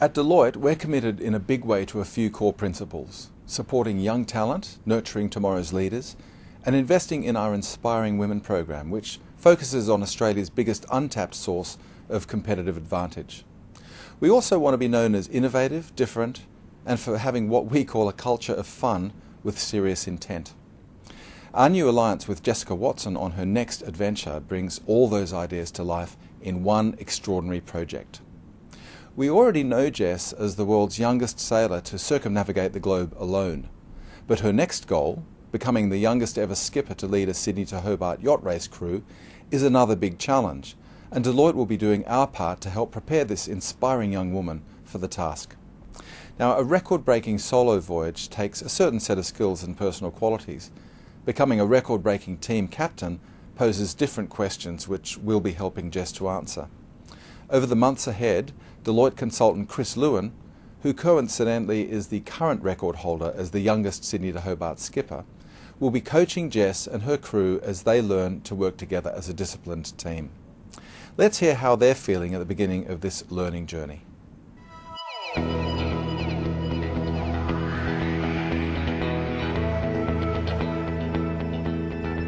At Deloitte, we're committed in a big way to a few core principles: supporting young talent, nurturing tomorrow's leaders, and investing in our Inspiring Women program, which focuses on Australia's biggest untapped source of competitive advantage. We also want to be known as innovative, different, and for having what we call a culture of fun with serious intent. Our new alliance with Jessica Watson on her next adventure brings all those ideas to life in one extraordinary project. We already know Jess as the world's youngest sailor to circumnavigate the globe alone, but her next goal, becoming the youngest ever skipper to lead a Sydney to Hobart yacht race crew, is another big challenge, and Deloitte will be doing our part to help prepare this inspiring young woman for the task. Now, a record-breaking solo voyage takes a certain set of skills and personal qualities. Becoming a record-breaking team captain poses different questions which we'll be helping Jess to answer. Over the months ahead, Deloitte consultant Chris Lewin, who coincidentally is the current record holder as the youngest Sydney to Hobart skipper, will be coaching Jess and her crew as they learn to work together as a disciplined team. Let's hear how they're feeling at the beginning of this learning journey.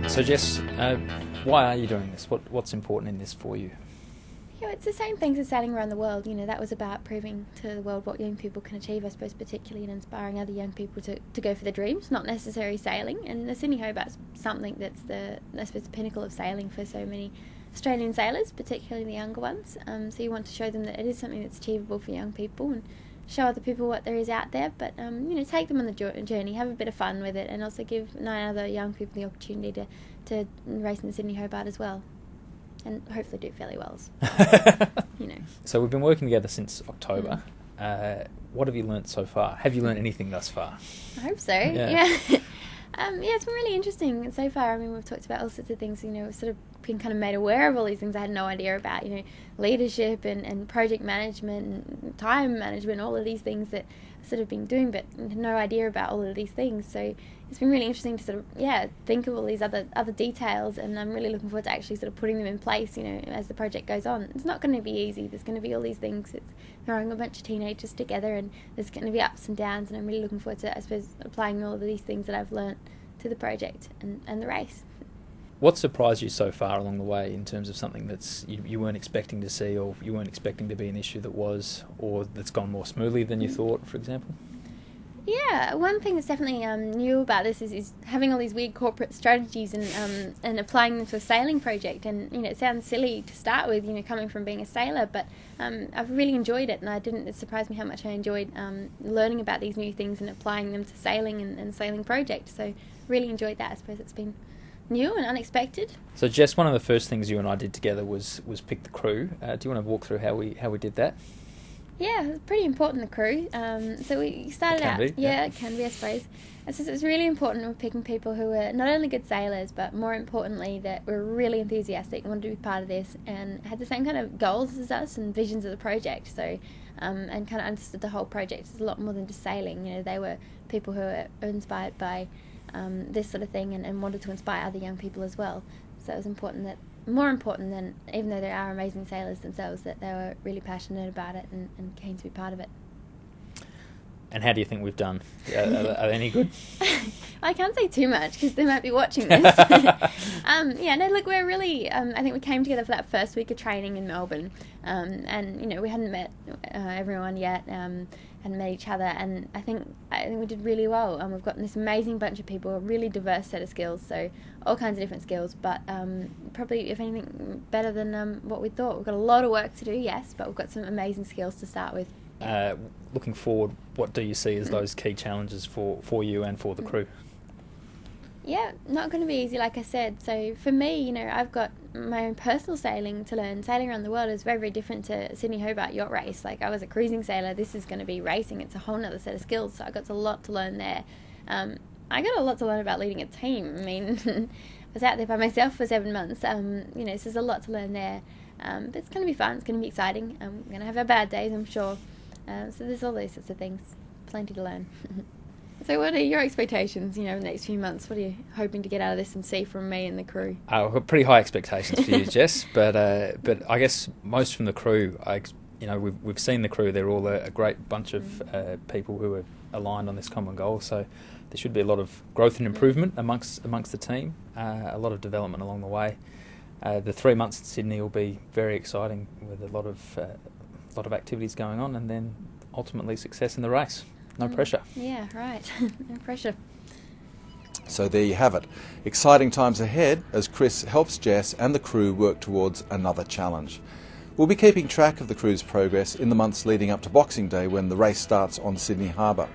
So Jess, why are you doing this? What's important in this for you? Yeah, it's the same things as sailing around the world. You know, that was about proving to the world what young people can achieve, I suppose, particularly in inspiring other young people to go for their dreams, not necessarily sailing. And the Sydney Hobart's something that's the pinnacle of sailing for so many Australian sailors, particularly the younger ones. So you want to show them that it is something that's achievable for young people and show other people what there is out there, but take them on the journey, have a bit of fun with it, and also give 9 other young people the opportunity to race in the Sydney Hobart as well, and hopefully do fairly well. So we've been working together since October. What have you learnt so far? Have you learnt anything thus far? I hope so. Yeah. It's been really interesting so far. I mean, we've talked about all sorts of things. We've sort of been kind of made aware of all these things I had no idea about. Leadership and project management and time management, all of these things that I've sort of been doing, but no idea about all of these things. So it's been really interesting to sort of think of all these other details, and I'm really looking forward to actually sort of putting them in place. As the project goes on, it's not going to be easy. There's going to be all these things. It's throwing a bunch of teenagers together, and there's going to be ups and downs. And I'm really looking forward to, I suppose, applying all of these things that I've learnt to the project and the race. What surprised you so far along the way in terms of something that's you weren't expecting to see, or you weren't expecting to be an issue that was, or that's gone more smoothly than you thought, for example? Yeah, one thing that's definitely new about this is having all these weird corporate strategies and applying them to a sailing project. And it sounds silly to start with, coming from being a sailor, but I've really enjoyed it, and it surprised me how much I enjoyed learning about these new things and applying them to sailing and sailing projects. So really enjoyed that. I suppose it's been new and unexpected. So Jess, one of the first things you and I did together was pick the crew. Do you want to walk through how we did that? Yeah, it's pretty important, the crew. So we started out... Yeah, it can be, I suppose. It's really important we're picking people who are not only good sailors, but more importantly that were really enthusiastic and wanted to be part of this and had the same kind of goals as us and visions of the project. So, and kind of understood the whole project is a lot more than just sailing. They were people who were inspired by this sort of thing and wanted to inspire other young people as well. So it was more important than, even though they are amazing sailors themselves, that they were really passionate about it and keen to be part of it. And how do you think we've done? Are they any good? I can't say too much because they might be watching this. We're really... I think we came together for that first week of training in Melbourne, and we hadn't met everyone yet, hadn't met each other, and I think we did really well. We've got this amazing bunch of people, a really diverse set of skills, so all kinds of different skills, but probably, if anything, better than what we thought. We've got a lot of work to do, yes, but we've got some amazing skills to start with. Looking forward, what do you see as those key challenges for you and for the crew? Yeah, not going to be easy, like I said. So for me, I've got my own personal sailing to learn. Sailing around the world is very, very different to Sydney Hobart yacht race. Like, I was a cruising sailor. This is going to be racing. It's a whole other set of skills. So I got a lot to learn there. I got a lot to learn about leading a team. I mean, I was out there by myself for 7 months. So there's a lot to learn there. But it's going to be fun. It's going to be exciting. We're going to have our bad days, I'm sure. So there's all those sorts of things. Plenty to learn. So what are your expectations, in the next few months? What are you hoping to get out of this and see from me and the crew? I've got pretty high expectations for you, Jess, but I guess most from the crew, I we've seen the crew. They're all a great bunch of people who are aligned on this common goal. So there should be a lot of growth and improvement amongst the team. A lot of development along the way. The 3 months in Sydney will be very exciting with a lot of activities going on, and then ultimately success in the race. No pressure. Yeah, right. No pressure. So there you have it. Exciting times ahead as Chris helps Jess and the crew work towards another challenge. We'll be keeping track of the crew's progress in the months leading up to Boxing Day when the race starts on Sydney Harbour.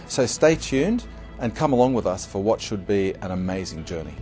So stay tuned and come along with us for what should be an amazing journey.